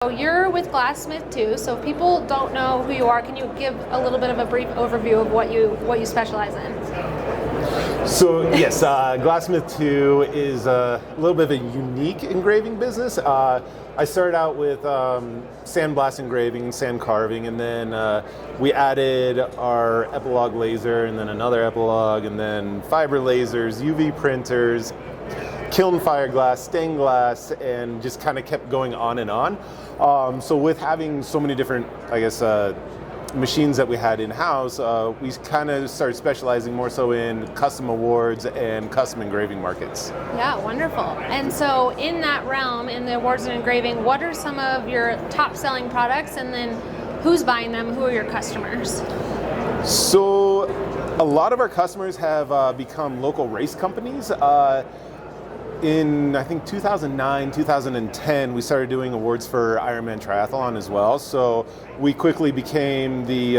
So you're with Glassmith too, so if people don't know who you are, can you give a little bit of a brief overview of what you specialize in? So yes, Glassmith 2 is a little bit of a unique engraving business. I started out with sandblast engraving, sand carving, and then we added our epilogue laser, and then another epilogue, and then fiber lasers, UV printers, kiln fire glass, stained glass, and just kind of kept going on and on. So with having so many different, I guess, machines that we had in-house, we kind of started specializing more so in custom awards and custom engraving markets. Yeah, wonderful. And so in that realm, in the awards and engraving, what are some of your top selling products, and then who's buying them? Who are your customers? So a lot of our customers have become local race companies. In, I think, 2009, 2010, we started doing awards for Ironman Triathlon as well. So we quickly became the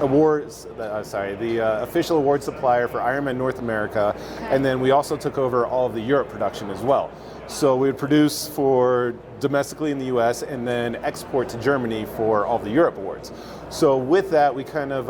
official award supplier for Ironman North America. Okay. And then we also took over all of the Europe production as well. So we would produce for domestically in the US and then export to Germany for all the Europe awards. So with that, we kind of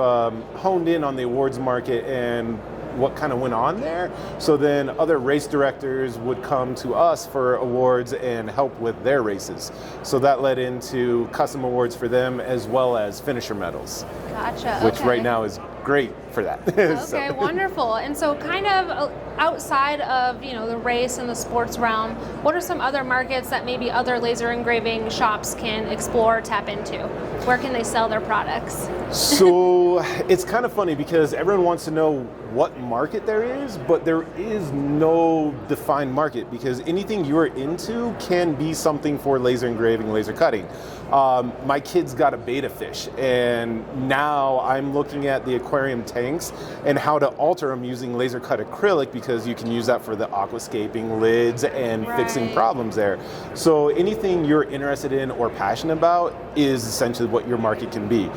honed in on the awards market and what kind of went on there. So then other race directors would come to us for awards and help with their races. So that led into custom awards for them as well as finisher medals. Gotcha. Which okay. right now is great for that. Okay, wonderful. And so kind of outside of, the race and the sports realm, what are some other markets that maybe other laser engraving shops can explore, tap into? Where can they sell their products? So it's kind of funny because everyone wants to know what market there is, but there is no defined market because anything you're into can be something for laser engraving, laser cutting. My kids got a betta fish, and now I'm looking at the aquarium tanks and how to alter them using laser cut acrylic because you can use that for the aquascaping lids and fixing problems there. So anything you're interested in or passionate about is essentially what your market can be.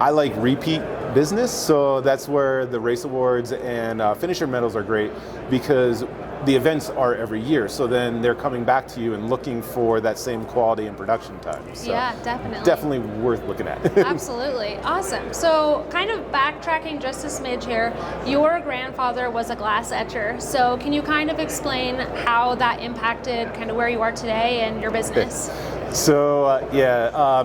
I like repeat business, so that's where the race awards and finisher medals are great because the events are every year, so then they're coming back to you and looking for that same quality and production time. So yeah, definitely. Definitely worth looking at. Absolutely. Awesome. So kind of backtracking just a smidge here, your grandfather was a glass etcher, so can you kind of explain how that impacted kind of where you are today and your business? So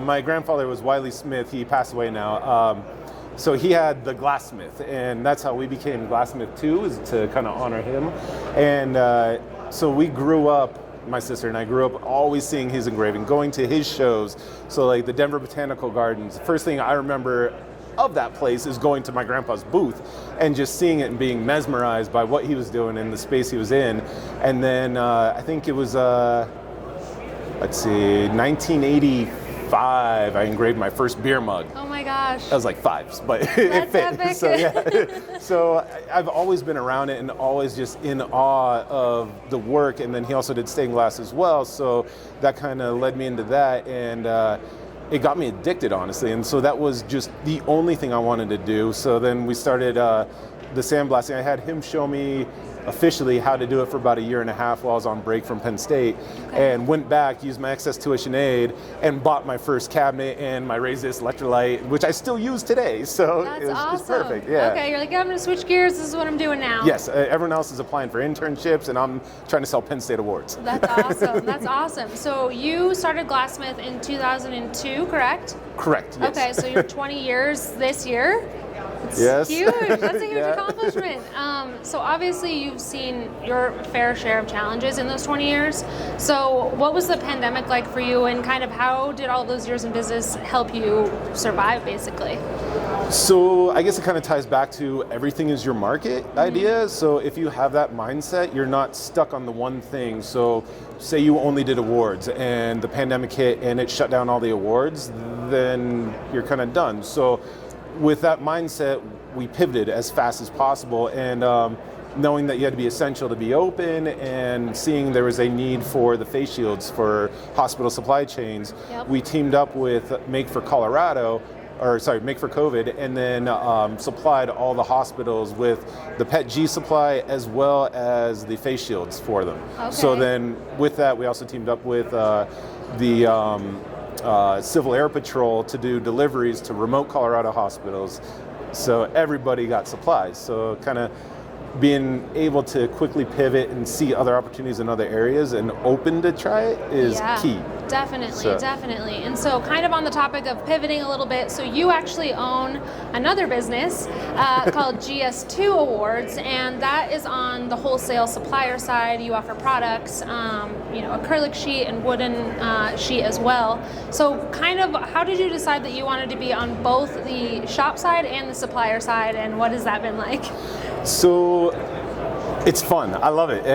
my grandfather was Wiley Smith. He passed away now. So he had the Glassmith, and that's how we became Glassmith 2, is to kind of honor him. And so we grew up, my sister and I grew up always seeing his engraving, going to his shows. So like the Denver Botanical Gardens, the first thing I remember of that place is going to my grandpa's booth and just seeing it and being mesmerized by what he was doing in the space he was in. And then I think it was, 1985, I engraved my first beer mug. Oh my gosh. I was like 5, but That's it fit. epic. So yeah. So I've always been around it and always just in awe of the work. And then he also did stained glass as well. So that kind of led me into that, and it got me addicted, honestly. And so that was just the only thing I wanted to do. So then we started the sandblasting. I had him show me officially how to do it for about 1.5 years while I was on break from Penn State, and went back, used my excess tuition aid, and bought my first cabinet and my Razis electrolyte, which I still use today. So That's it's awesome. perfect. Yeah. Okay, you're like, I'm going to switch gears. This is what I'm doing now. Yes, everyone else is applying for internships, and I'm trying to sell Penn State awards. That's awesome. That's awesome. So you started Glassmith in 2002, correct? Correct. Yes. Okay, so you're 20 years this year. It's yes. huge. That's a huge Yeah. accomplishment. So obviously you've seen your fair share of challenges in those 20 years. So what was the pandemic like for you, and kind of how did all those years in business help you survive, basically? So I guess it kind of ties back to everything is your market idea. So if you have that mindset, you're not stuck on the one thing. So say you only did awards and the pandemic hit and it shut down all the awards, then you're kind of done. So with that mindset, we pivoted as fast as possible, and knowing that you had to be essential to be open, and seeing there was a need for the face shields for hospital supply chains, we teamed up with Make for Colorado, make for COVID, and then supplied all the hospitals with the PET G supply as well as the face shields for them. Okay. So then with that, we also teamed up with the Civil Air Patrol to do deliveries to remote Colorado hospitals. So everybody got supplies. So kind of being able to quickly pivot and see other opportunities in other areas and open to try it is key. Definitely. And so kind of on the topic of pivoting a little bit, so you actually own another business called GS2 Awards, and that is on the wholesale supplier side. You offer products, acrylic sheet and wooden sheet as well. So kind of how did you decide that you wanted to be on both the shop side and the supplier side, and what has that been like? So it's fun. I love it.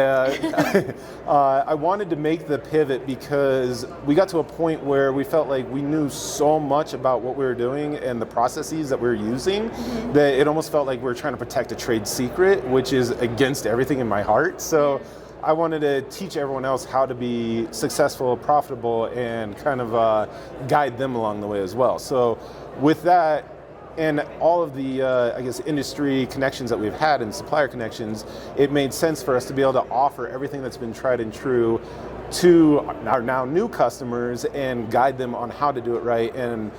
I wanted to make the pivot because we got to a point where we felt like we knew so much about what we were doing and the processes that we were using that it almost felt like we were trying to protect a trade secret, which is against everything in my heart. So I wanted to teach everyone else how to be successful, profitable, and kind of guide them along the way as well. So with that, and all of the, industry connections that we've had and supplier connections, it made sense for us to be able to offer everything that's been tried and true to our now new customers and guide them on how to do it right and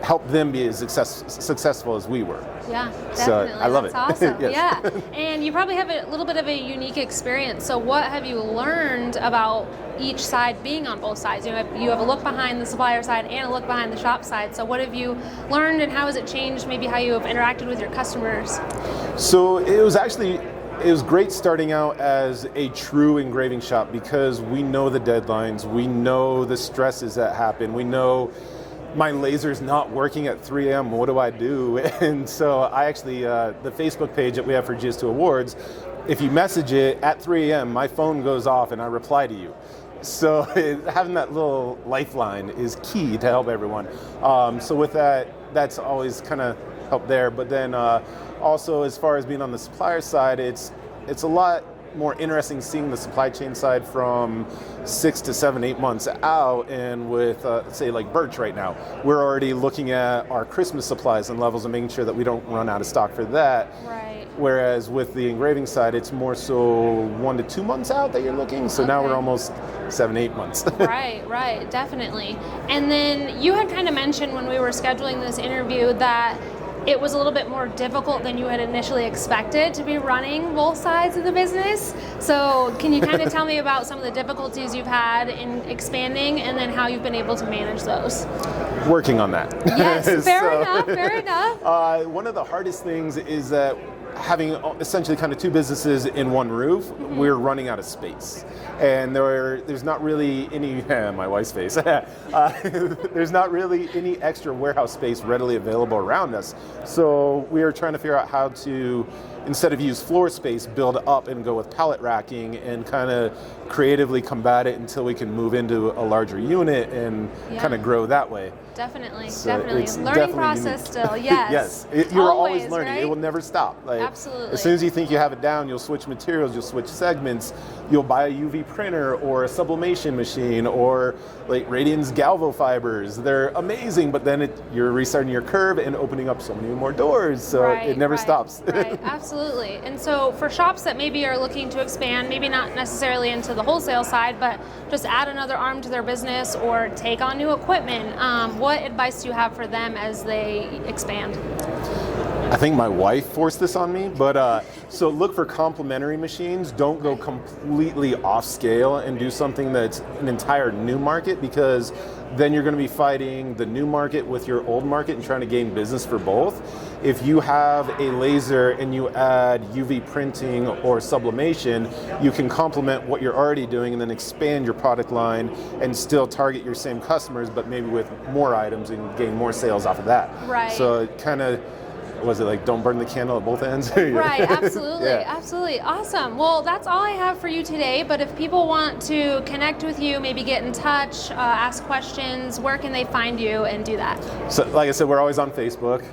help them be as successful as we were. Yeah, definitely. So I love it. Awesome. Yes. Yeah, and you probably have a little bit of a unique experience. So what have you learned about each side being on both sides? You have a look behind the supplier side and a look behind the shop side. So what have you learned, and how has it changed maybe how you have interacted with your customers? So it was great starting out as a true engraving shop because we know the deadlines, we know the stresses that happen, we know my laser's not working at 3 a.m. What do I do? And so I actually, the Facebook page that we have for GS2 Awards, if you message it at 3 a.m., my phone goes off and I reply to you. So having that little lifeline is key to help everyone. So with that, that's always kind of helped there. But then also as far as being on the supplier side, it's a lot more interesting seeing the supply chain side from 6 to 7, 8 months out. And with say like Birch right now, we're already looking at our Christmas supplies and levels and making sure that we don't run out of stock for that. Right. Whereas with the engraving side, it's more so 1 to 2 months out that you're looking. So now we're almost 7, 8 months. Right, definitely. And then you had kind of mentioned when we were scheduling this interview that it was a little bit more difficult than you had initially expected to be running both sides of the business. So can you kind of tell me about some of the difficulties you've had in expanding and then how you've been able to manage those? Working on that. Yes, fair enough. One of the hardest things is that having essentially kind of two businesses in one roof, we're running out of space. And there's not really any, my wife's face, there's not really any extra warehouse space readily available around us. So we are trying to figure out how to, instead of use floor space, build up and go with pallet racking and kind of creatively combat it until we can move into a larger unit and kind of grow that way. Definitely. So Learning process unique. Still, yes. Yes, you're always learning. Right? It will never stop. Absolutely. As soon as you think you have it down, you'll switch materials, you'll switch segments, you'll buy a UV printer or a sublimation machine or like Radian's Galvo fibers. They're amazing, but then you're restarting your curve and opening up so many more doors, so it never stops. Right, absolutely. And so for shops that maybe are looking to expand, maybe not necessarily into the wholesale side, but just add another arm to their business or take on new equipment, what advice do you have for them as they expand? I think my wife forced this on me, but so look for complementary machines. Don't go completely off scale and do something that's an entire new market, because then you're going to be fighting the new market with your old market and trying to gain business for both. If you have a laser and you add UV printing or sublimation, you can complement what you're already doing and then expand your product line and still target your same customers, but maybe with more items and gain more sales off of that. Right. So it kind of, was it like don't burn the candle at both ends? Right, absolutely, absolutely. Awesome. Well, that's all I have for you today, but if people want to connect with you, maybe get in touch, ask questions, where can they find you and do that? So like I said, we're always on Facebook.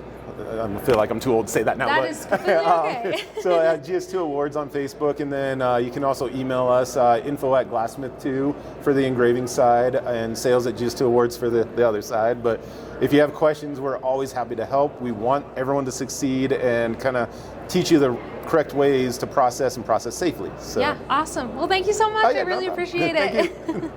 I feel like I'm too old to say that now. That but, is completely okay. So GS2 Awards on Facebook, and then you can also email us info@glassmith2 for the engraving side, and sales at GS2 Awards for the other side. But if you have questions, we're always happy to help. We want everyone to succeed and kind of teach you the correct ways to process and process safely. So. Yeah, awesome. Well, thank you so much. Oh, yeah, I really no problem. appreciate Thank it. you.